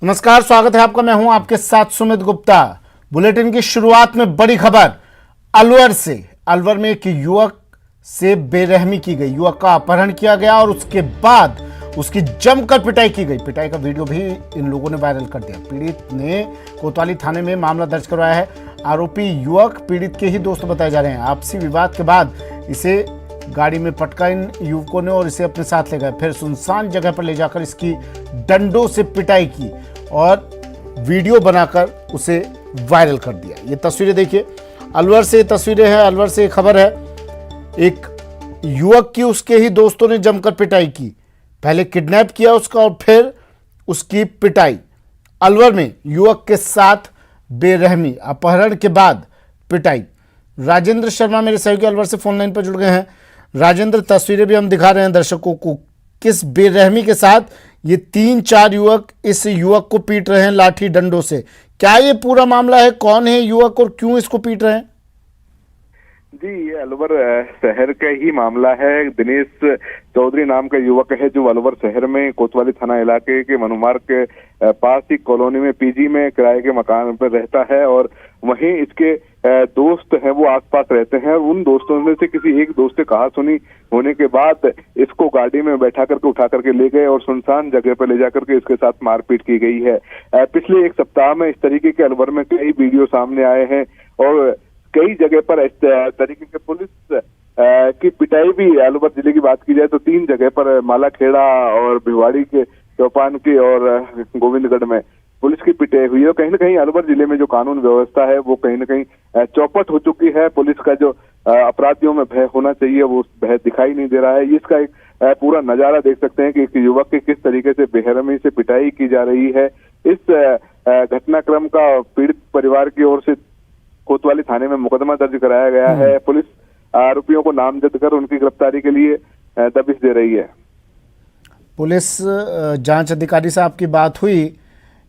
नमस्कार, स्वागत है आपका। मैं हूं आपके साथ सुमित गुप्ता। बुलेटिन की शुरुआत में बड़ी खबर अलवर से। अलवर में एक युवक से बेरहमी की गई, युवक का अपहरण किया गया और उसके बाद उसकी जमकर पिटाई की गई। पिटाई का वीडियो भी इन लोगों ने वायरल कर दिया। पीड़ित ने कोतवाली थाने में मामला दर्ज करवाया है। आरोपी युवक पीड़ित के ही दोस्त बताए जा रहे हैं। आपसी विवाद के बाद इसे गाड़ी में पटका इन युवकों ने और इसे अपने साथ ले गए। फिर सुनसान जगह पर ले जाकर इसकी डंडों से पिटाई की और वीडियो बनाकर उसे वायरल कर दिया। ये तस्वीरें देखिए, अलवर से तस्वीरें हैं। अलवर से खबर है, एक युवक की उसके ही दोस्तों ने जमकर पिटाई की। पहले किडनैप किया उसका और फिर उसकी पिटाई। अलवर में युवक के साथ बेरहमी, अपहरण के बाद पिटाई। राजेंद्र शर्मा मेरे सहयोगी अलवर से फोन लाइन पर जुड़ गए हैं। राजेंद्र, तस्वीरें भी हम दिखा रहे हैं दर्शकों को, किस बेरहमी के साथ ये 3-4 युवक इस युवक को पीट रहे हैं लाठी डंडों से। क्या ये पूरा मामला है? कौन है युवक और क्यों इसको पीट रहे हैं? जी, ये अलवर शहर का ही मामला है। दिनेश चौधरी नाम का युवक है जो अलवर शहर में कोतवाली थाना इलाके के मनुमार्ग के पास ही कॉलोनी में पीजी में किराए के मकान पर रहता है और वहीं इसके दोस्त हैं वो आसपास रहते हैं। उन दोस्तों में से किसी एक दोस्त से कहा सुनी होने के बाद इसको गाड़ी में बैठा करके उठा करके ले गए और सुनसान जगह पर ले जाकर के इसके साथ मारपीट की गई है। पिछले एक सप्ताह में इस तरीके के अलवर में कई वीडियो सामने आए हैं और कई जगह पर इस तरीके के पुलिस की पिटाई भी, अलवर जिले की बात की जाए तो 3 जगह पर, मालाखेड़ा और भिवाड़ी के चौपान की और गोविंदगढ़ में पुलिस की पिटाई हुई है। कहीं ना कहीं अलवर जिले में जो कानून व्यवस्था है वो कहीं ना कहीं चौपट हो चुकी है। पुलिस का जो अपराधियों में भय होना चाहिए वो भय दिखाई नहीं दे रहा है। इसका एक पूरा नजारा देख सकते हैं कि एक युवक की किस तरीके से बेरहमी से पिटाई की जा रही है। इस घटनाक्रम का पीड़ित परिवार की ओर से कोतवाली थाने में मुकदमा दर्ज कराया गया है। पुलिस आरोपियों को नामजद कर उनकी गिरफ्तारी के लिए दबिश दे रही है। पुलिस जांच अधिकारी से आपकी बात हुई,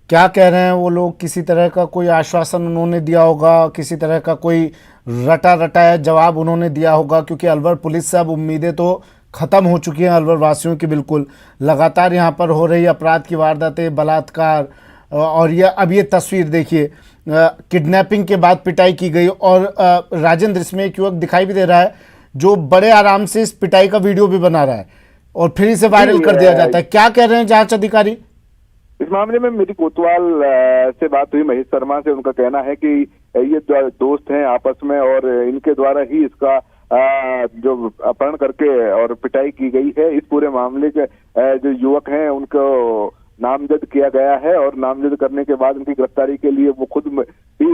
क्या कह रहे हैं वो लोग? किसी तरह का कोई आश्वासन उन्होंने दिया होगा, किसी तरह का कोई रटा रटाया जवाब उन्होंने दिया होगा? क्योंकि अलवर पुलिस से अब उम्मीदें तो खत्म हो चुकी हैं अलवर वासियों की। बिल्कुल लगातार यहाँ पर हो रही अपराध की वारदातें, बलात्कार, और ये तस्वीर देखिए, किडनैपिंग के बाद पिटाई की गई। और राजेंद्र, इसमें एक युवक दिखाई भी दे रहा है जो बड़े आराम से इस पिटाई का वीडियो भी बना रहा है और फिर इसे वायरल कर दिया जाता है। क्या कह रहे हैं जांच अधिकारी इस मामले में? मेरी कोतवाल से बात हुई महेश शर्मा से। उनका कहना है कि ये दोस्त हैं आपस में और इनके द्वारा ही इसका जो अपहरण करके और पिटाई की गई है। इस पूरे मामले के जो युवक हैं उनको नामजद किया गया है और नामजद करने के बाद उनकी गिरफ्तारी के लिए वो खुद भी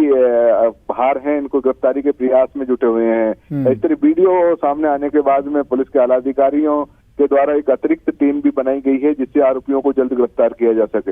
बाहर हैं, इनको गिरफ्तारी के प्रयास में जुटे हुए हैं। इस तरह वीडियो सामने आने के बाद में पुलिस के आला अधिकारियों के द्वारा एक अतिरिक्त टीम भी बनाई गई है जिससे आरोपियों को जल्द गिरफ्तार किया जा सके।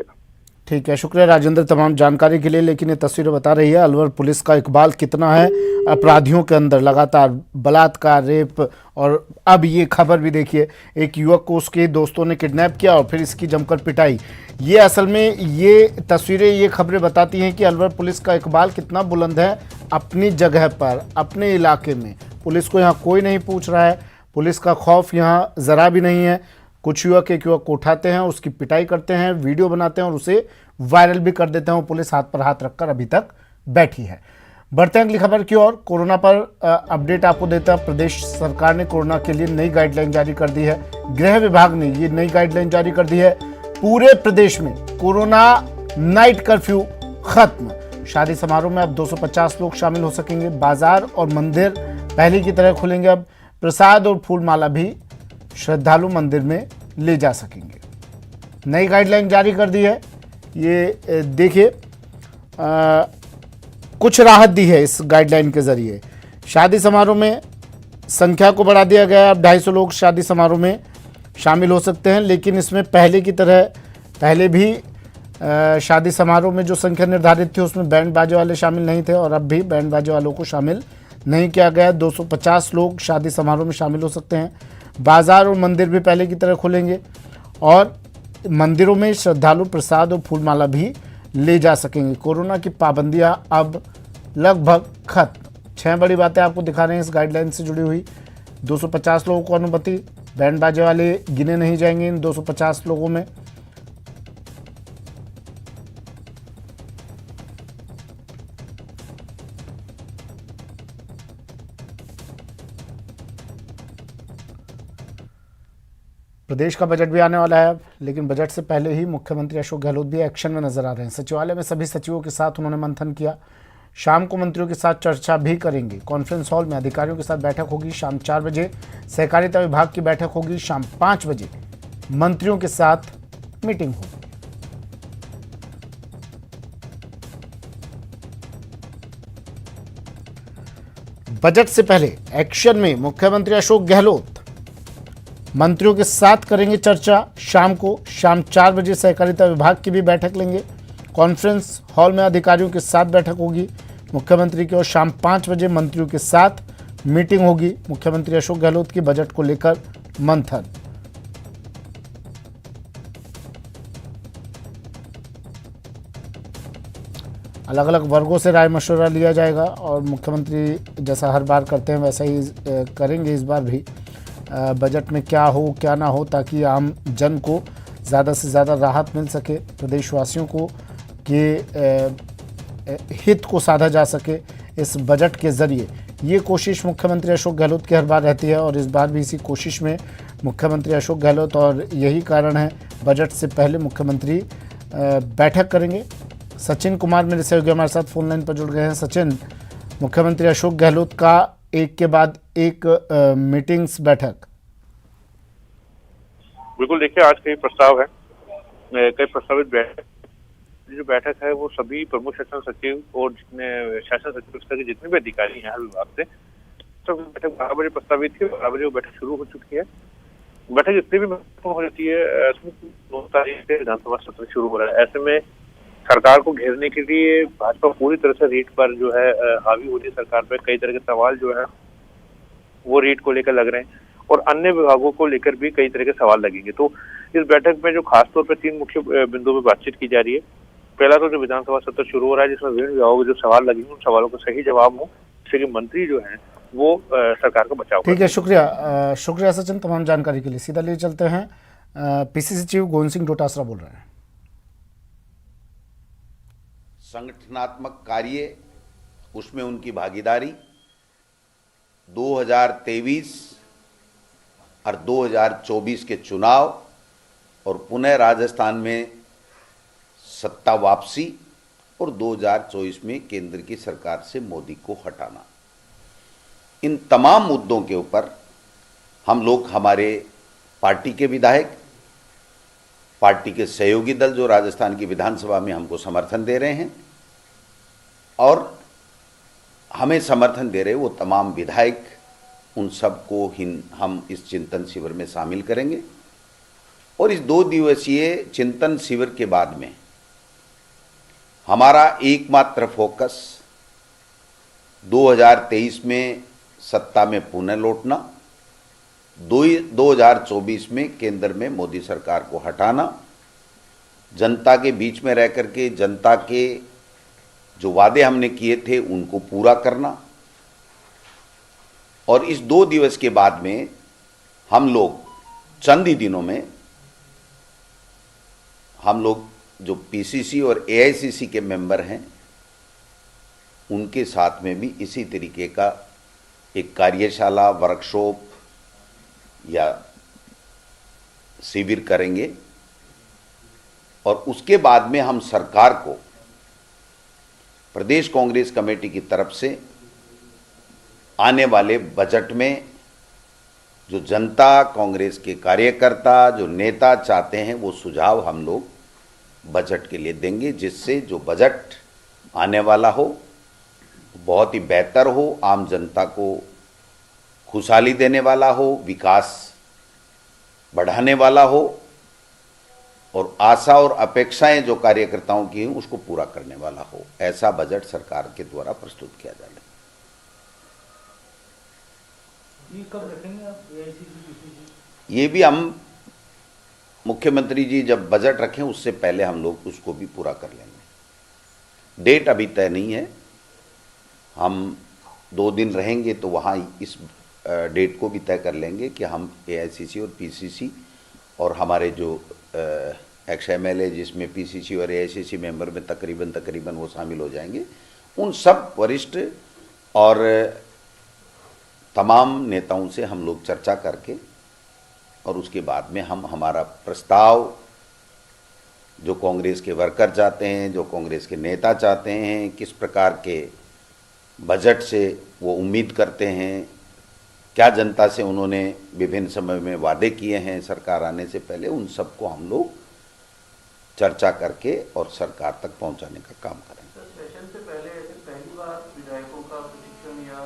ठीक है, शुक्रिया राजेंद्र तमाम जानकारी के लिए। लेकिन ये तस्वीरें बता रही है अलवर पुलिस का इकबाल कितना है अपराधियों के अंदर। लगातार बलात्कार, रेप, और अब ये खबर भी देखिए, एक युवक को उसके दोस्तों ने किडनैप किया और फिर इसकी जमकर पिटाई। ये असल में ये तस्वीरें, ये खबरें बताती हैं कि अलवर पुलिस का इकबाल कितना बुलंद है अपनी जगह पर, अपने इलाके में। पुलिस को यहाँ कोई नहीं पूछ रहा है, पुलिस का खौफ यहाँ ज़रा भी नहीं है। कुछ युवक एक युवक को उठाते हैं, उसकी पिटाई करते हैं, वीडियो बनाते हैं और उसे वायरल भी कर देते हैं। पुलिस हाथ पर हाथ रखकर अभी तक बैठी है। बढ़ते हैं अगली खबर की ओर। कोरोना पर अपडेट आपको देता है। प्रदेश सरकार ने कोरोना के लिए नई गाइडलाइन जारी कर दी है। गृह विभाग ने ये नई गाइडलाइन जारी कर दी है। पूरे प्रदेश में कोरोना नाइट कर्फ्यू खत्म। शादी समारोह में अब 250 लोग शामिल हो सकेंगे। बाजार और मंदिर पहले की तरह खुलेंगे। अब प्रसाद और फूल माला भी श्रद्धालु मंदिर में ले जा सकेंगे। नई गाइडलाइन जारी कर दी है। ये देखिए, कुछ राहत दी है इस गाइडलाइन के जरिए। शादी समारोह में संख्या को बढ़ा दिया गया है। अब 250 लोग शादी समारोह में शामिल हो सकते हैं। लेकिन इसमें पहले की तरह, पहले भी शादी समारोह में जो संख्या निर्धारित थी उसमें बैंड बाजे वाले शामिल नहीं थे और अब भी बैंड बाजे वालों को शामिल नहीं किया गया। 250 लोग शादी समारोह में शामिल हो सकते हैं। बाजार और मंदिर भी पहले की तरह खुलेंगे और मंदिरों में श्रद्धालु प्रसाद और फूलमाला भी ले जा सकेंगे। कोरोना की पाबंदियां अब लगभग खत्म। 6 बड़ी बातें आपको दिखा रहे हैं इस गाइडलाइन से जुड़ी हुई। 250 लोगों को अनुमति, बैंड बाजे वाले गिने नहीं जाएंगे इन 250 लोगों में। प्रदेश का बजट भी आने वाला है, लेकिन बजट से पहले ही मुख्यमंत्री अशोक गहलोत भी एक्शन में नजर आ रहे हैं। सचिवालय में सभी सचिवों के साथ उन्होंने मंथन किया। शाम को मंत्रियों के साथ चर्चा भी करेंगे। कॉन्फ्रेंस हॉल में अधिकारियों के साथ बैठक होगी। शाम 4 बजे सहकारिता विभाग की बैठक होगी। शाम 5 बजे मंत्रियों के साथ मीटिंग होगी। बजट से पहले एक्शन में मुख्यमंत्री अशोक गहलोत मंत्रियों के साथ करेंगे चर्चा। शाम 4 बजे सहकारिता विभाग की भी बैठक लेंगे। कॉन्फ्रेंस हॉल में अधिकारियों के साथ बैठक होगी मुख्यमंत्री की, और शाम 5 बजे मंत्रियों के साथ मीटिंग होगी। मुख्यमंत्री अशोक गहलोत की बजट को लेकर मंथन। अलग अलग वर्गों से राय मशवरा लिया जाएगा और मुख्यमंत्री जैसा हर बार करते हैं वैसा ही करेंगे इस बार भी। बजट में क्या हो क्या ना हो, ताकि आम जन को ज़्यादा से ज़्यादा राहत मिल सके, प्रदेशवासियों को के हित को साधा जा सके इस बजट के ज़रिए। ये कोशिश मुख्यमंत्री अशोक गहलोत की हर बार रहती है और इस बार भी इसी कोशिश में मुख्यमंत्री अशोक गहलोत, और यही कारण है बजट से पहले मुख्यमंत्री बैठक करेंगे। सचिन कुमार मेरे सहयोगी हमारे साथ फोन लाइन पर जुड़ गए हैं। सचिन, मुख्यमंत्री अशोक गहलोत का एक के बाद एक मीटिंग्स बैठक। बिल्कुल, देखिए आज कई प्रस्ताव है, कई प्रस्तावित बैठक। जो बैठक है वो सभी प्रमुख शासन सचिव और जितने शासन सचिव स्तर के जितने भी अधिकारी हैं हर विभाग से, तो बैठक 12 बजे प्रस्तावित थी। 12 बजे वो बैठक शुरू हो चुकी है। बैठक इसलिए भी महत्वपूर्ण हो जाती है, 9 तारीख से विधानसभा सत्र शुरू हो रहा है। ऐसे में सरकार को घेरने के लिए भाजपा पूरी तरह से रीट पर जो है हावी हो रही है। सरकार पर कई तरह के सवाल जो है वो रीट को लेकर लग रहे हैं और अन्य विभागों को लेकर भी कई तरह के सवाल लगेंगे। तो इस बैठक में जो खासतौर पर 3 मुख्य बिंदुओं पर बातचीत की जा रही है। पहला तो जो विधानसभा सत्र शुरू हो रहा है, जिसमें विभिन्न विभागों के जो सवाल लगेंगे उन सवालों को सही जवाब हो, जिससे कि मंत्री जो है वो सरकार का बचाव। ठीक है, शुक्रिया सचिन तमाम जानकारी के लिए। सीधा ले चलते हैं, पीसीसी चीफ गोविंद सिंह डोटासरा बोल रहे हैं। संगठनात्मक कार्य, उसमें उनकी भागीदारी 2023 और 2024 के चुनाव और पुनः राजस्थान में सत्ता वापसी और 2024 में केंद्र की सरकार से मोदी को हटाना, इन तमाम मुद्दों के ऊपर हम लोग, हमारे पार्टी के विधायक, पार्टी के सहयोगी दल जो राजस्थान की विधानसभा में हमको समर्थन दे रहे हैं और हमें समर्थन दे रहे वो तमाम विधायक, उन सबको हम इस चिंतन शिविर में शामिल करेंगे। और इस 2 दिवसीय चिंतन शिविर के बाद में हमारा एकमात्र फोकस 2023 में सत्ता में पुनः लौटना, 2024 में केंद्र में मोदी सरकार को हटाना, जनता के बीच में रह करके जनता के जो वादे हमने किए थे उनको पूरा करना। और इस 2 दिवस के बाद में हम लोग चंद ही दिनों में हम लोग जो पीसीसी और एआईसीसी के मेंबर हैं उनके साथ में भी इसी तरीके का एक कार्यशाला, वर्कशॉप या शिविर करेंगे। और उसके बाद में हम सरकार को प्रदेश कांग्रेस कमेटी की तरफ से आने वाले बजट में जो जनता, कांग्रेस के कार्यकर्ता, जो नेता चाहते हैं वो सुझाव हम लोग बजट के लिए देंगे, जिससे जो बजट आने वाला हो बहुत ही बेहतर हो, आम जनता को खुशहाली देने वाला हो, विकास बढ़ाने वाला हो और आशा और अपेक्षाएं जो कार्यकर्ताओं की हैं उसको पूरा करने वाला हो। ऐसा बजट सरकार के द्वारा प्रस्तुत किया जाएगा। ये कब रखेंगे आप ये भी हम मुख्यमंत्री जी जब बजट रखें उससे पहले हम लोग उसको भी पूरा कर लेंगे। डेट अभी तय नहीं है, हम 2 दिन रहेंगे तो वहाँ इस डेट को भी तय कर लेंगे कि हम एआईसीसी और पीसीसी और हमारे जो एक्सएमएल है जिसमें पीसीसी और एआईसीसी मेंबर में तकरीबन वो शामिल हो जाएंगे, उन सब वरिष्ठ और तमाम नेताओं से हम लोग चर्चा करके और उसके बाद में हम हमारा प्रस्ताव जो कांग्रेस के वर्कर चाहते हैं, जो कांग्रेस के नेता चाहते हैं, किस प्रकार के बजट से वो उम्मीद करते हैं, क्या जनता से उन्होंने विभिन्न समय में वादे किए हैं सरकार आने से पहले, उन सबको हम लोग चर्चा करके और सरकार तक पहुंचाने का काम करेंगे। सर, सेशन से पहले ऐसे पहली बार विधायकों का प्रशिक्षण या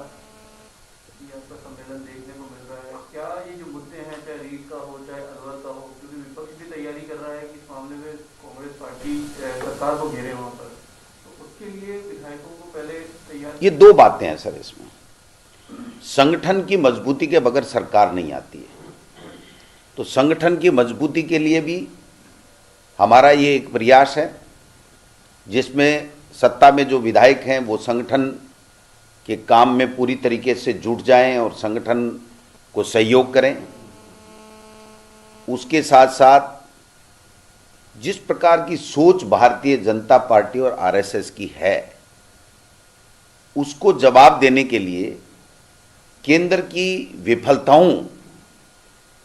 का सम्मेलन देखने को मिल रहा है। क्या ये जो मुद्दे हैं, चाहे रीट का हो चाहे अलवर का हो, क्योंकि विपक्ष भी तैयारी कर रहा है कि इस मामले में कांग्रेस पार्टी सरकार को घेरे वहां पर, तो उसके लिए विधायकों को पहले तैयार। ये दो बातें हैं सर इसमें। संगठन की मजबूती के बगैर सरकार नहीं आती है, तो संगठन की मजबूती के लिए भी हमारा ये एक प्रयास है जिसमें सत्ता में जो विधायक हैं वो संगठन के काम में पूरी तरीके से जुट जाएं और संगठन को सहयोग करें। उसके साथ साथ जिस प्रकार की सोच भारतीय जनता पार्टी और आरएसएस की है उसको जवाब देने के लिए केंद्र की विफलताओं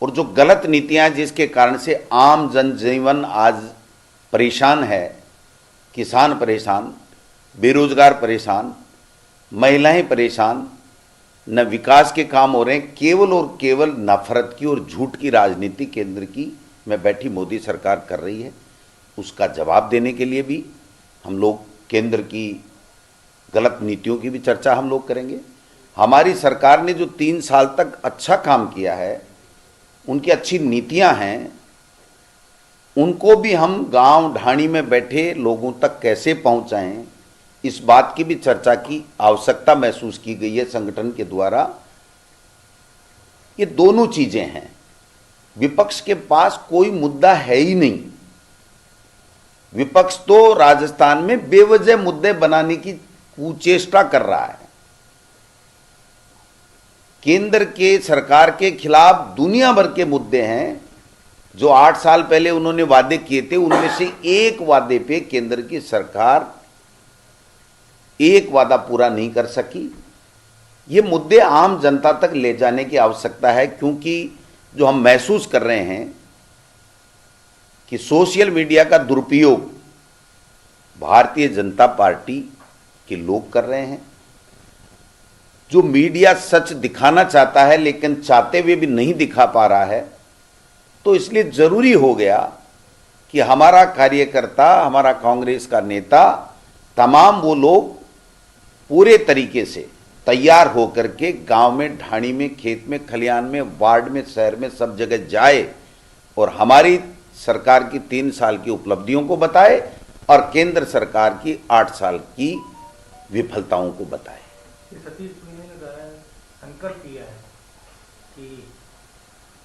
और जो गलत नीतियां जिसके कारण से आम जनजीवन आज परेशान है, किसान परेशान, बेरोजगार परेशान, महिलाएं परेशान, न विकास के काम हो रहे हैं, केवल और केवल नफरत की और झूठ की राजनीति केंद्र की में बैठी मोदी सरकार कर रही है। उसका जवाब देने के लिए भी हम लोग केंद्र की गलत नीतियों की भी चर्चा हम लोग करेंगे। हमारी सरकार ने जो 3 साल तक अच्छा काम किया है, उनकी अच्छी नीतियां हैं, उनको भी हम गांव ढाणी में बैठे लोगों तक कैसे पहुंचाएं, इस बात की भी चर्चा की आवश्यकता महसूस की गई है संगठन के द्वारा। ये दोनों चीजें हैं। विपक्ष के पास कोई मुद्दा है ही नहीं। विपक्ष तो राजस्थान में बेवजह मुद्दे बनाने की कुचेष्टा कर रहा है। केंद्र के सरकार के खिलाफ दुनिया भर के मुद्दे हैं जो 8 साल पहले उन्होंने वादे किए थे, उनमें से एक वादे पे केंद्र की सरकार एक वादा पूरा नहीं कर सकी। ये मुद्दे आम जनता तक ले जाने की आवश्यकता है, क्योंकि जो हम महसूस कर रहे हैं कि सोशल मीडिया का दुरुपयोग भारतीय जनता पार्टी के लोग कर रहे हैं। जो मीडिया सच दिखाना चाहता है लेकिन चाहते हुए भी नहीं दिखा पा रहा है, तो इसलिए जरूरी हो गया कि हमारा कार्यकर्ता, हमारा कांग्रेस का नेता, तमाम वो लोग पूरे तरीके से तैयार होकर के गांव में, ढाणी में, खेत में, खलियान में, वार्ड में, शहर में, सब जगह जाए और हमारी सरकार की 3 साल की उपलब्धियों को बताए और केंद्र सरकार की 8 साल की विफलताओं को बताए। सतीश पुनिया ने कहा है, संकल्प किया है कि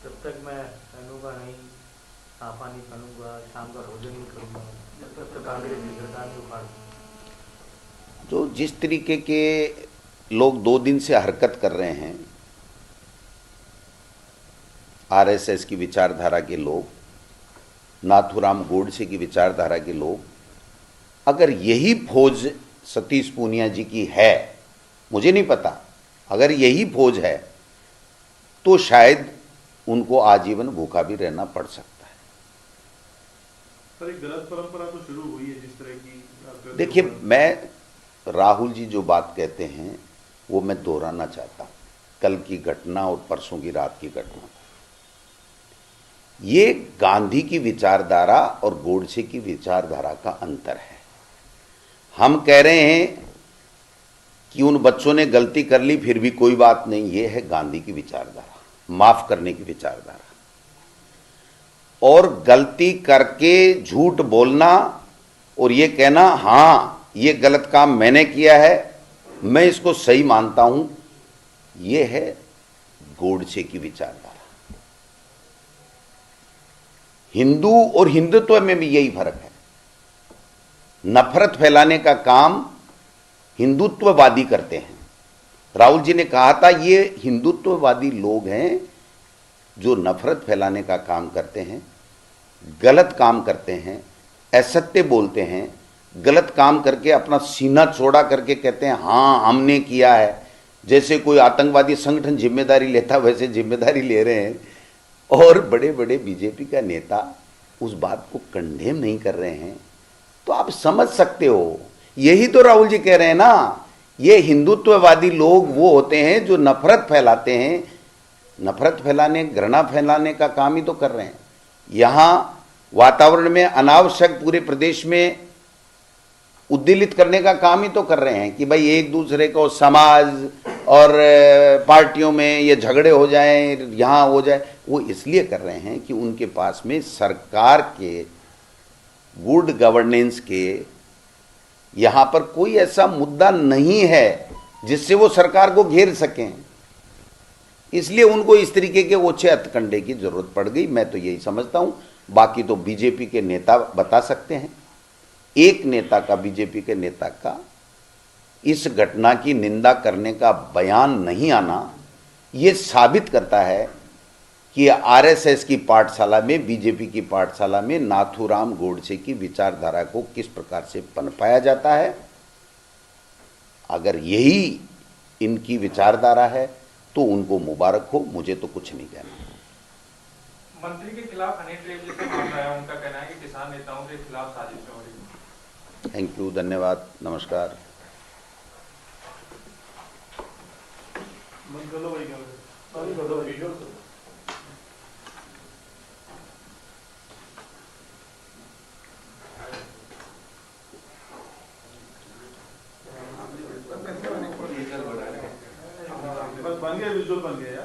जब तक मैं पहनूंगा नहीं, साफा नहीं पहनूंगा, शाम का भोजन नहीं करूंगा, जब तक कांग्रेस की सरकार नहीं उखाड़। जो जिस तरीके के लोग 2 दिन से हरकत कर रहे हैं, आरएसएस की विचारधारा के लोग, नाथूराम गोडसे की विचारधारा के लोग, अगर यही फौज सतीश पूनिया जी की है, मुझे नहीं पता, अगर यही फौज है तो शायद उनको आजीवन भूखा भी रहना पड़ सकता है। पर एक गलत परंपरा तो शुरू हुई है जिस तरह की। देखिए, मैं राहुल जी जो बात कहते हैं वो मैं दोहराना चाहता हूं, कल की घटना और परसों की रात की घटना। ये गांधी की विचारधारा और गोडसे की विचारधारा का अंतर है। हम कह रहे हैं कि उन बच्चों ने गलती कर ली फिर भी कोई बात नहीं, ये है गांधी की विचारधारा, माफ करने की विचारधारा। और गलती करके झूठ बोलना और ये कहना हाँ ये गलत काम मैंने किया है, मैं इसको सही मानता हूं, ये है गोडसे की विचारधारा। हिंदू और हिंदुत्व में भी यही फर्क है। नफरत फैलाने का काम हिंदुत्ववादी करते हैं। राहुल जी ने कहा था ये हिंदुत्ववादी लोग हैं जो नफरत फैलाने का काम करते हैं, गलत काम करते हैं, असत्य बोलते हैं, गलत काम करके अपना सीना चौड़ा करके कहते हैं हाँ हमने किया है। जैसे कोई आतंकवादी संगठन जिम्मेदारी लेता वैसे जिम्मेदारी ले रहे हैं। और बड़े बड़े बीजेपी का नेता उस बात को कंडेम नहीं कर रहे हैं, तो आप समझ सकते हो। यही तो राहुल जी कह रहे हैं ना, ये हिंदुत्ववादी लोग वो होते हैं जो नफरत फैलाते हैं, नफरत फैलाने, घृणा फैलाने का काम ही तो कर रहे हैं। यहाँ वातावरण में अनावश्यक पूरे प्रदेश में उद्दीलित करने का काम ही तो कर रहे हैं कि भाई एक दूसरे को समाज और पार्टियों में ये झगड़े हो जाएं, यहाँ हो जाए। वो इसलिए कर रहे हैं कि उनके पास में सरकार के गुड गवर्नेंस के यहाँ पर कोई ऐसा मुद्दा नहीं है जिससे वो सरकार को घेर सकें, इसलिए उनको इस तरीके के ओछे हथकंडे की जरूरत पड़ गई। मैं तो यही समझता हूँ, बाकी तो बीजेपी के नेता बता सकते हैं। एक नेता का, बीजेपी के नेता का इस घटना की निंदा करने का बयान नहीं आना, ये साबित करता है कि आरएसएस की पाठशाला में, बीजेपी की पाठशाला में नाथूराम गोडसे की विचारधारा को किस प्रकार से पनपाया जाता है। अगर यही इनकी विचारधारा है तो उनको मुबारक हो, मुझे तो कुछ नहीं कहना। मंत्री के खिलाफ हनी ट्रैप जैसे मामला है, उनका कहना है कि किसान नेताओं के खिलाफ साजिश हो रही है। थैंक यू, धन्यवाद, नमस्कार। बन गया, विजुअल बन गया यार।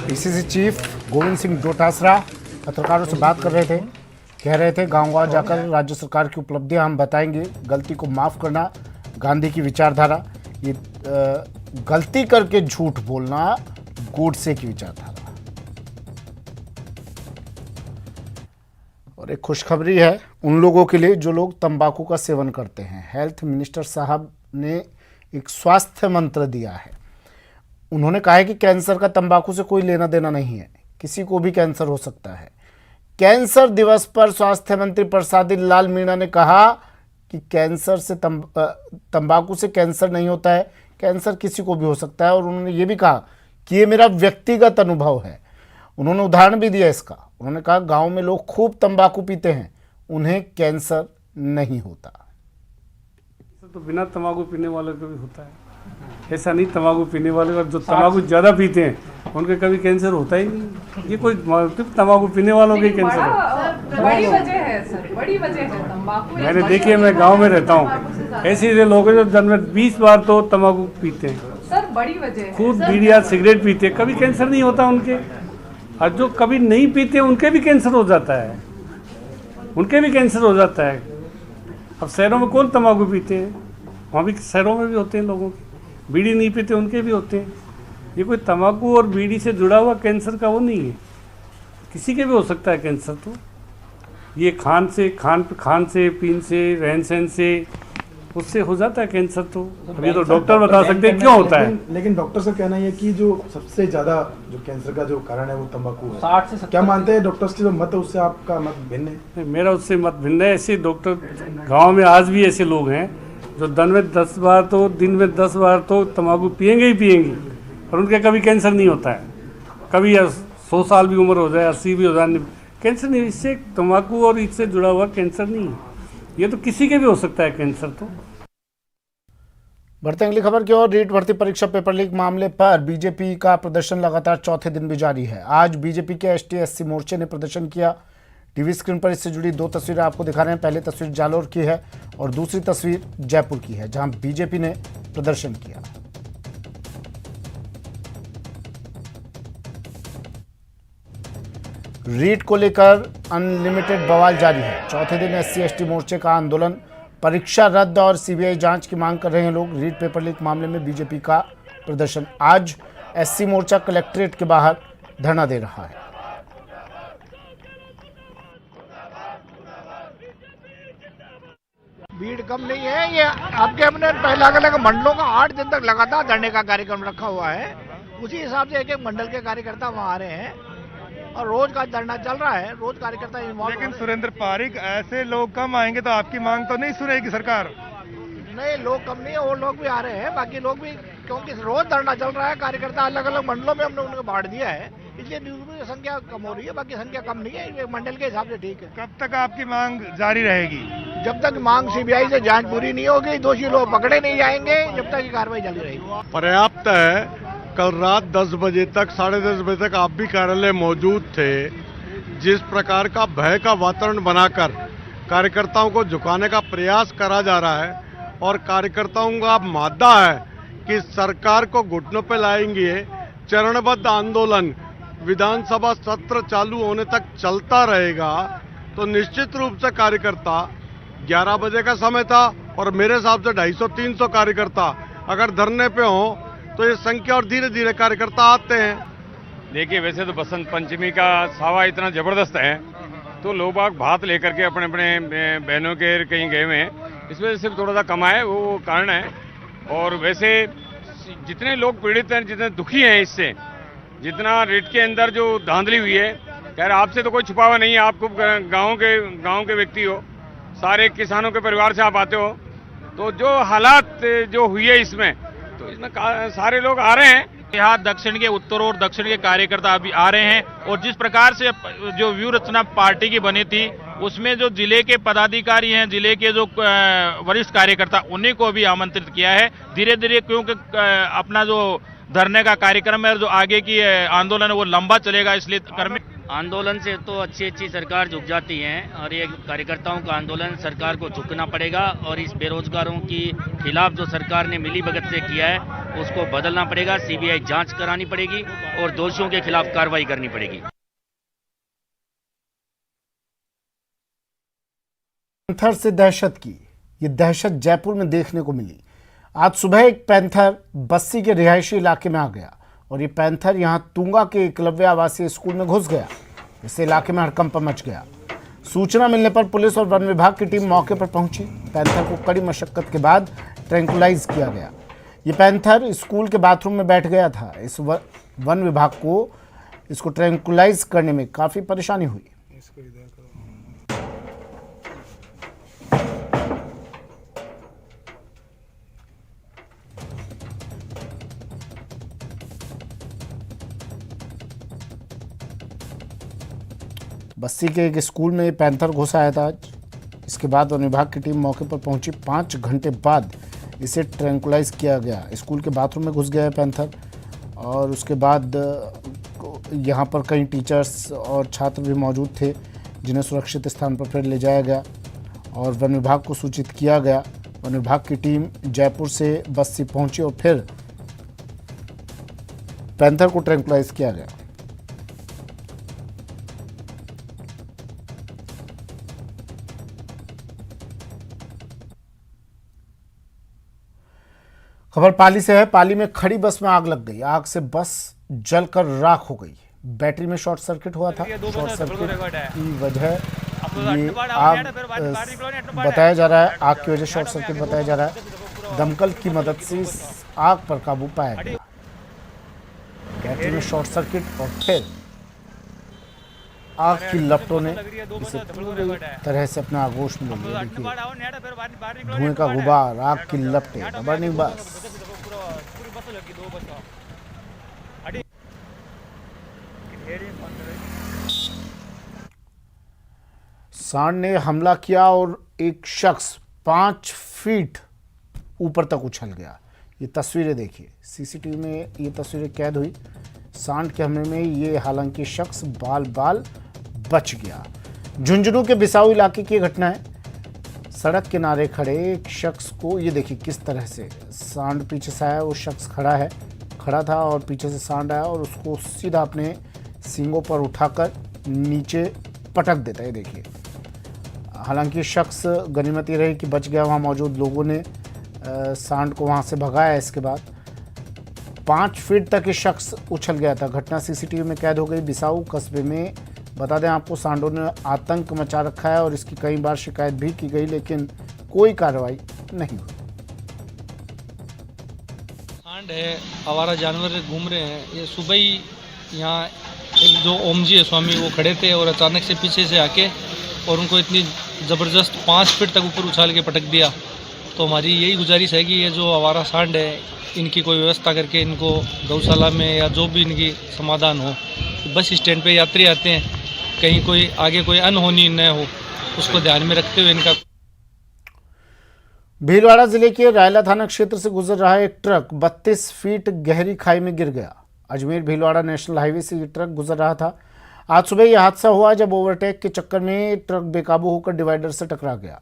पीसीसी चीफ गोविंद सिंह डोटासरा पत्रकारों से बात कर रहे थे, कह रहे थे गांव-गांव जाकर राज्य सरकार की उपलब्धियां हम बताएंगे, गलती को माफ़ करना गांधी की विचारधारा, ये गलती करके झूठ बोलना गोडसे की विचारधारा। और एक खुशखबरी है उन लोगों के लिए जो लोग तंबाकू का सेवन करते हैं। हेल्थ मिनिस्टर साहब ने एक स्वास्थ्य मंत्र दिया है। उन्होंने कहा है कि कैंसर का तंबाकू से कोई लेना देना नहीं है, किसी को भी कैंसर हो सकता है। कैंसर दिवस पर स्वास्थ्य मंत्री प्रसादी लाल मीणा ने कहा कि कैंसर से तंबाकू से कैंसर नहीं होता है, कैंसर किसी को भी हो सकता है। और उन्होंने ये भी कहा कि ये मेरा व्यक्तिगत अनुभव है। उन्होंने उदाहरण भी दिया इसका। उन्होंने कहा गांव में लोग खूब तंबाकू पीते हैं, उन्हें कैंसर नहीं होता। तो बिना तंबाकू पीने वालों को भी होता है, ऐसा नहीं तंबाकू पीने वाले का, जो तंबाकू ज़्यादा पीते हैं उनके कभी कैंसर होता ही नहीं। ये कोई तंबाकू पीने वालों के कैंसर है। बड़ी वजह है सर, बड़ी वजह है तंबाकू। मैंने देखिए, मैं गांव में रहता हूँ, ऐसे लोग हैं जो दिन में 20 बार तो तंबाकू पीते हैं सर, बड़ी वजह है। खूब बीड़िया सिगरेट पीते हैं, कभी कैंसर नहीं होता उनके। और जो कभी नहीं पीते उनके भी कैंसर हो जाता है, उनके भी कैंसर हो जाता है। अब शहरों में कौन तंबाकू पीते हैं, वहाँ भी शहरों में भी होते हैं लोगों के। बीड़ी नहीं पीते उनके भी होते हैं। ये कोई तंबाकू और बीड़ी से जुड़ा हुआ कैंसर का वो नहीं है, किसी के भी हो सकता है कैंसर। तो ये खान से, पीन से, रहन सहन से, उससे हो जाता है कैंसर। तो अभी तो डॉक्टर बता सकते हैं क्यों होता है। लेकिन डॉक्टर का कहना है कि जो सबसे ज्यादा जो कैंसर का जो कारण है वो तंबाकू है। 60 से क्या मानते हैं डॉक्टर्स की जो मत है उससे आपका मत भिन्न है? मेरा उससे मत भिन्न है। ऐसे डॉक्टर गाँव में आज भी ऐसे लोग हैं जो दिन में 10 बार तो तंबाकू पिएंगे ही पिएंगे, और उनके कभी कैंसर नहीं होता है। कभी 100 साल भी उम्र हो जाए, 80 भी हो जाए, कैंसर नहीं। इससे तंबाकू और इससे जुड़ा हुआ कैंसर नहीं है, ये तो किसी के भी हो सकता है कैंसर। तो बढ़ते अगली खबर की ओर। रीट भर्ती परीक्षा पेपर लीक मामले पर बीजेपी का प्रदर्शन लगातार चौथे दिन भी जारी है। आज बीजेपी के एसटी-एससी मोर्चे ने प्रदर्शन किया। टीवी स्क्रीन पर इससे जुड़ी 2 तस्वीरें आपको दिखा रहे हैं। पहली तस्वीर जालोर की है और दूसरी तस्वीर जयपुर की है, जहां बीजेपी ने प्रदर्शन किया। रीट को लेकर अनलिमिटेड बवाल जारी है। चौथे दिन एससी-एसटी मोर्चे का आंदोलन, परीक्षा रद्द और सीबीआई जांच की मांग कर रहे हैं लोग। रीट पेपर लीक मामले में बीजेपी का प्रदर्शन। आज एससी मोर्चा कलेक्ट्रेट के बाहर धरना दे रहा है। भीड़ कम नहीं है। ये आपके अपने पहले अलग मंडलों का 8 दिन तक लगातार धरने का कार्यक्रम रखा हुआ है। उसी हिसाब से एक एक मंडल के कार्यकर्ता वहाँ आ रहे हैं और रोज का धरना चल रहा है, रोज कार्यकर्ता इन्वॉल्व। लेकिन सुरेंद्र पारिक, ऐसे लोग कम आएंगे तो आपकी मांग तो नहीं सुनेगी सरकार? नहीं, लोग कम नहीं है, और लोग भी आ रहे हैं, बाकी लोग भी, क्योंकि रोज धरना चल रहा है, कार्यकर्ता अलग अलग मंडलों में हमने उनको बांट दिया है, इसलिए न्यूज संख्या कम हो रही है, बाकी संख्या कम नहीं है, ये मंडल के हिसाब से ठीक है। कब तक आपकी मांग जारी रहेगी? जब तक मांग सीबीआई से जांच पूरी नहीं होगी, दोषी लोग पकड़े नहीं जाएंगे, जब तक ये कार्रवाई जारी रहेगी। पर्याप्त है। कल रात 10 बजे तक, 10:30 बजे तक आप भी कार्यालय मौजूद थे। जिस प्रकार का भय का वातावरण बनाकर कार्यकर्ताओं को झुकाने का प्रयास करा जा रहा है और कार्यकर्ताओं का मादा है कि सरकार को घुटनों पर लाएंगे, चरणबद्ध आंदोलन विधानसभा सत्र चालू होने तक चलता रहेगा, तो निश्चित रूप से कार्यकर्ता 11 बजे का समय था और मेरे हिसाब से 250-300 कार्यकर्ता अगर धरने पे हो तो ये संख्या और धीरे धीरे कार्यकर्ता आते हैं। देखिए, वैसे तो बसंत पंचमी का सावा इतना जबरदस्त है तो लोग बाग भात लेकर के अपने अपने बहनों के कहीं गए हुए हैं, इस वजह से थोड़ा सा कम है, वो कारण है। और वैसे जितने लोग पीड़ित हैं, जितने दुखी हैं इससे, जितना रेट के अंदर जो धांधली हुई है, खैर आपसे तो कोई छुपावा नहीं है, आप खूब गांव के व्यक्ति हो, सारे किसानों के परिवार से आप आते हो, तो जो हालात जो हुई है इसमें, तो इसमें सारे लोग आ रहे हैं। यहाँ दक्षिण के, उत्तर और दक्षिण के कार्यकर्ता अभी आ रहे हैं और जिस प्रकार से जो व्यू रचना पार्टी की बनी थी उसमें जो जिले के पदाधिकारी हैं, जिले के जो वरिष्ठ कार्यकर्ता, उन्हीं को भी आमंत्रित किया है। धीरे धीरे, क्योंकि अपना जो धरने का कार्यक्रम है और जो आगे की आंदोलन है वो लंबा चलेगा, इसलिए आंदोलन से तो अच्छी सरकार झुक जाती है और ये कार्यकर्ताओं का आंदोलन, सरकार को झुकना पड़ेगा और इस बेरोजगारों की खिलाफ जो सरकार ने मिलीभगत से किया है उसको बदलना पड़ेगा, सीबीआई जांच करानी पड़ेगी और दोषियों के खिलाफ कार्रवाई करनी पड़ेगी। पैंथर से दहशत की ये दहशत जयपुर में देखने को मिली। आज सुबह एक पैंथर बस्सी के रिहायशी इलाके में आ गया और ये पैंथर यहां तुंगा के एकलव्य आवासीय स्कूल में घुस गया। इससे इलाके में हड़कंप मच गया। सूचना मिलने पर पुलिस और वन विभाग की टीम मौके पर पहुंची। पैंथर को कड़ी मशक्कत के बाद ट्रैंकुलाइज किया गया। ये पैंथर स्कूल के बाथरूम में बैठ गया था। इस वन विभाग को इसको ट्रैंकुलाइज करने में काफी परेशानी हुई। बस्सी के एक स्कूल में पैंथर घुस आया था आज। इसके बाद वन विभाग की टीम मौके पर पहुंची। 5 घंटे बाद इसे ट्रैंकुलाइज किया गया। स्कूल के बाथरूम में घुस गया है पैंथर और उसके बाद यहां पर कई टीचर्स और छात्र भी मौजूद थे, जिन्हें सुरक्षित स्थान पर फिर ले जाया गया और वन विभाग को सूचित किया गया। वन विभाग की टीम जयपुर से बस्सी पहुंची और फिर पैंथर को ट्रैंकुलाइज किया गया। खबर पाली से है। पाली में खड़ी बस में आग लग गई। आग से बस जलकर राख हो गई। बैटरी में शॉर्ट सर्किट हुआ था। शॉर्ट सर्किट की वजह ये आग बताया जा रहा है। आग की वजह शॉर्ट सर्किट बताया जा रहा है। दमकल की मदद से इस आग पर काबू पाया गया। बैटरी में शॉर्ट सर्किट और फिर आग की लपटों ने इसे पूरी तरह से अपना आगोश में ले लिया। देखिए, धुएं का गुबार, आग की लपटें, बर्निंग बस। सांड ने हमला किया और एक शख्स 5 फीट ऊपर तक उछल गया। ये तस्वीरें देखिए, सीसीटीवी में ये तस्वीरें कैद हुई। सांड के हमले में ये हालांकि शख्स बाल बाल बच गया। झुंझुनू के बिसाऊ इलाके की घटना है। सड़क किनारे खड़े एक शख्स को ये देखिए किस तरह से सांड पीछे से आया। वो शख्स खड़ा था और पीछे से सांड आया और उसको सीधा अपने सींगों पर उठाकर नीचे पटक देता है। देखिए, हालांकि शख्स गनीमत ये रही कि बच गया। वहाँ मौजूद लोगों ने सांड को वहाँ से भगाया। इसके बाद 5 फीट तक ये शख्स उछल गया था। घटना सीसीटीवी में कैद हो गई। बिसाऊ कस्बे में बता दें आपको, सांडों ने आतंक मचा रखा है और इसकी कई बार शिकायत भी की गई, लेकिन कोई कार्रवाई नहीं हुई। सांड है, आवारा जानवर घूम रहे हैं। ये सुबह ही यहाँ एक जो ओम जी है स्वामी वो खड़े थे और अचानक से पीछे से आके और उनको इतनी ज़बरदस्त 5 फीट तक ऊपर उछाल के पटक दिया। तो हमारी यही गुजारिश है कि ये जो आवारा सांड है इनकी कोई व्यवस्था करके इनको गौशाला में या जो भी इनकी समाधान हो। बस स्टैंड पे यात्री आते हैं, कहीं कोई आगे कोई अनहोनी न हो, उसको ध्यान में रखते हुए इनका। भीलवाड़ा जिले के रायला थाना क्षेत्र से गुजर रहा एक ट्रक 32 फीट गहरी खाई में गिर गया। अजमेर भीलवाड़ा नेशनल हाईवे से ये ट्रक गुजर रहा था। आज सुबह यह हादसा हुआ जब ओवरटेक के चक्कर में ट्रक बेकाबू होकर डिवाइडर से टकरा गया।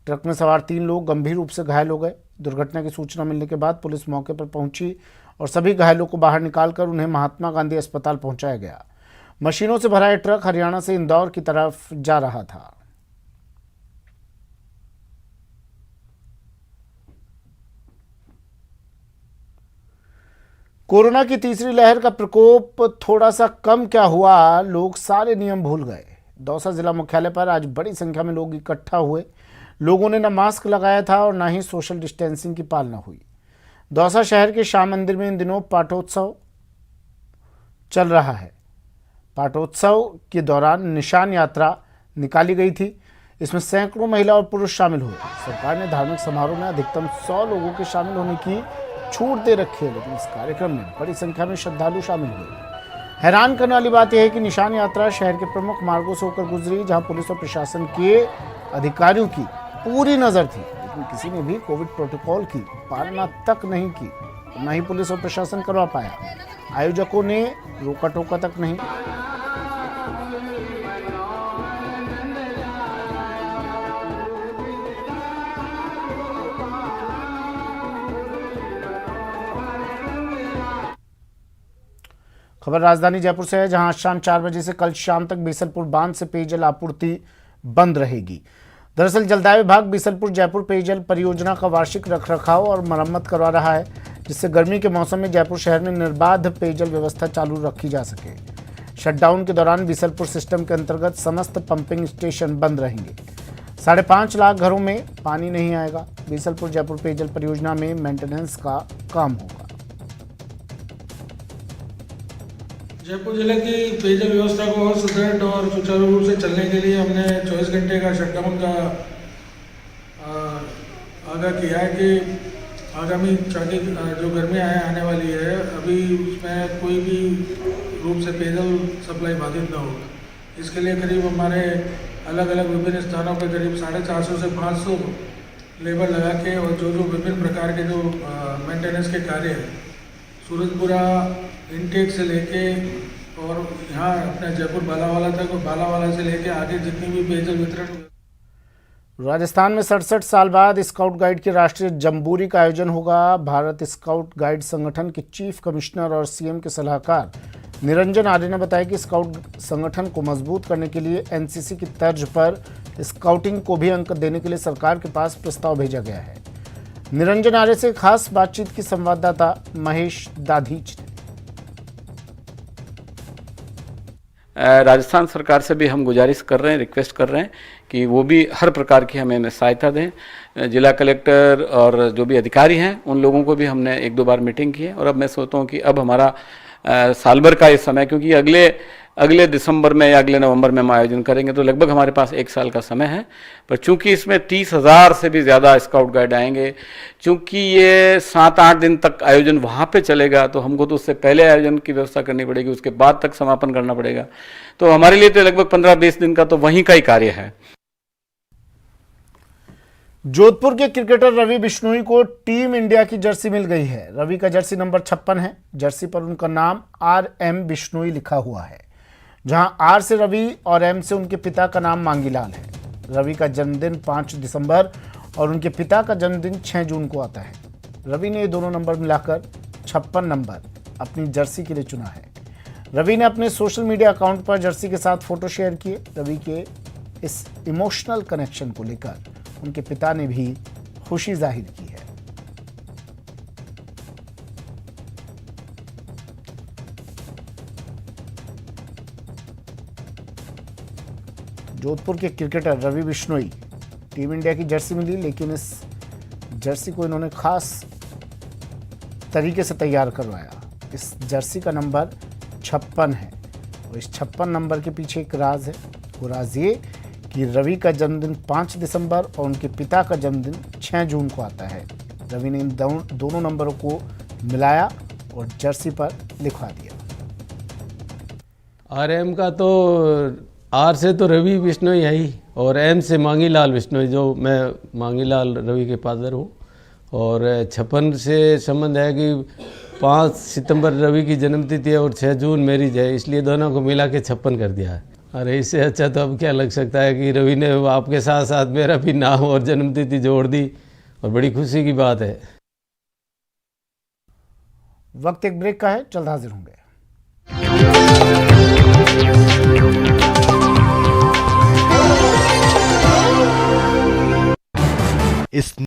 ट्रक में सवार 3 लोग गंभीर रूप से घायल हो गए। दुर्घटना की सूचना मिलने के बाद पुलिस मौके पर पहुंची और सभी घायलों को बाहर निकालकर उन्हें महात्मा गांधी अस्पताल पहुंचाया गया। मशीनों से भरा यह ट्रक हरियाणा से इंदौर की तरफ जा रहा था। कोरोना की तीसरी लहर का प्रकोप थोड़ा सा कम क्या हुआ, लोग सारे नियम भूल गए। दौसा जिला मुख्यालय पर आज बड़ी संख्या में लोग इकट्ठा हुए। लोगों ने न मास्क लगाया था और न ही सोशल डिस्टेंसिंग की पालना हुई। दौसा शहर के श्याम मंदिर में इन दिनों पाठोत्सव चल रहा है। पाठोत्सव के दौरान निशान यात्रा निकाली गई थी। इसमें सैकड़ों महिला और पुरुष शामिल हुए। सरकार ने धार्मिक समारोह में अधिकतम 100 लोगों के शामिल होने की छूट दे रखी है, लेकिन इस कार्यक्रम में बड़ी संख्या में श्रद्धालु शामिल हुए। हैरान करने वाली बात यह है कि निशान यात्रा शहर के प्रमुख मार्गों से होकर गुजरी, जहां पुलिस और प्रशासन के अधिकारियों की पूरी नजर थी, लेकिन किसी ने भी कोविड प्रोटोकॉल की पालना तक नहीं की, न ही पुलिस और प्रशासन करवा पाया। आयोजकों ने रोका टोका तक नहीं। खबर राजधानी जयपुर से है, जहां आज शाम 4 बजे से कल शाम तक बीसलपुर बांध से पेयजल आपूर्ति बंद रहेगी। दरअसल जलदाय विभाग बीसलपुर जयपुर पेयजल परियोजना का वार्षिक रखरखाव और मरम्मत करवा रहा है, जिससे गर्मी के मौसम में जयपुर शहर में निर्बाध पेयजल व्यवस्था चालू रखी जा सके। शटडाउन के दौरान बीसलपुर सिस्टम के अंतर्गत समस्त पंपिंग स्टेशन बंद रहेंगे। 5.5 लाख घरों में पानी नहीं आएगा। बीसलपुर जयपुर पेयजल परियोजना में मेंटेनेंस का काम होगा। जयपुर जिले की पेयजल व्यवस्था को और सुदृढ़ और सुचारू रूप से चलने के लिए हमने 24 घंटे का शटडाउन का आगाह किया है कि आगामी जो गर्मियाँ आने वाली है, अभी उसमें कोई भी रूप से पेयजल सप्लाई बाधित ना हो। इसके लिए करीब हमारे अलग अलग विभिन्न स्थानों पर करीब 450 से 500 लेबर लगा के और जो विभिन्न प्रकार के जो मेंटेनेंस के कार्य हैं, सूरजपुरा इनटेक से लेके और यहाँ अपने जयपुर बालावाला तक और बालावाला से लेके आगे जितनी भी पेयजल वितरण। राजस्थान में 67 साल बाद स्काउट गाइड की राष्ट्रीय जम्बूरी का आयोजन होगा। भारत स्काउट गाइड संगठन के चीफ कमिश्नर और सीएम के सलाहकार निरंजन आर्य ने बताया कि स्काउट संगठन को मजबूत करने के लिए एनसीसी की तर्ज पर स्काउटिंग को भी अंक देने के लिए सरकार के पास प्रस्ताव भेजा गया है। निरंजन आर्य से खास बातचीत की संवाददाता महेश दाधीच ने। राजस्थान सरकार से भी हम गुजारिश कर रहे हैं, रिक्वेस्ट कर रहे हैं कि वो भी हर प्रकार की हमें सहायता दें। जिला कलेक्टर और जो भी अधिकारी हैं उन लोगों को भी हमने 1-2 बार मीटिंग की है और अब मैं सोचता हूँ कि अब हमारा साल भर का इस समय, क्योंकि अगले दिसंबर में या अगले नवंबर में हम आयोजन करेंगे, तो लगभग हमारे पास 1 साल का समय है। पर चूंकि इसमें 30,000 से भी ज़्यादा स्काउट गाइड आएंगे, चूंकि ये 7-8 दिन तक आयोजन वहाँ पे चलेगा, तो हमको तो उससे पहले आयोजन की व्यवस्था करनी पड़ेगी, उसके बाद तक समापन करना पड़ेगा। तो हमारे लिए तो लगभग 15-20 दिन का तो वहीं का ही कार्य है। जोधपुर के क्रिकेटर रवि बिश्नोई को टीम इंडिया की जर्सी मिल गई है। रवि का जर्सी नंबर 56 है। जर्सी पर उनका नाम RM बिश्नोई लिखा हुआ है, जहां R से रवि और M से उनके पिता का नाम मांगीलाल है। रवि का जन्मदिन 5 दिसंबर और उनके पिता का जन्मदिन 6 जून को आता है। रवि ने ये दोनों नंबर मिलाकर 56 नंबर अपनी जर्सी के लिए चुना है। रवि ने अपने सोशल मीडिया अकाउंट पर जर्सी के साथ फोटो शेयर किए। रवि के इस इमोशनल कनेक्शन को लेकर उनके पिता ने भी खुशी जाहिर की है। जोधपुर के cricketer Ravi Bishnoi team India की जर्सी मिली, लेकिन इस जर्सी को इन्होंने खास तरीके से तैयार करवाया। इस जर्सी का नंबर 56 है। तो इस 56 नंबर के पीछे एक राज है। वो राज ये कि रवि का जन्मदिन 5 दिसंबर और उनके पिता का जन्मदिन 6 जून को आता है। रवि ने इन दोनों नंबरों को मिलाया और जर्सी पर लिखवा दिया। RM का तो R से तो रवि बिश्नोई है ही, और M से मांगीलाल बिश्नोई, जो मैं मांगीलाल रवि के फादर हूँ। और 56 से संबंध है कि 5 सितंबर रवि की जन्मतिथि है और 6 जून मैरिज है, इसलिए दोनों को मिला के 56 कर दिया है। अरे इससे अच्छा तो अब क्या लग सकता है कि रवि ने आपके साथ साथ मेरा भी नाम और जन्मतिथि जोड़ दी, और बड़ी खुशी की बात है। वक्त एक ब्रेक का है, जल्द हाजिर होंगे। इस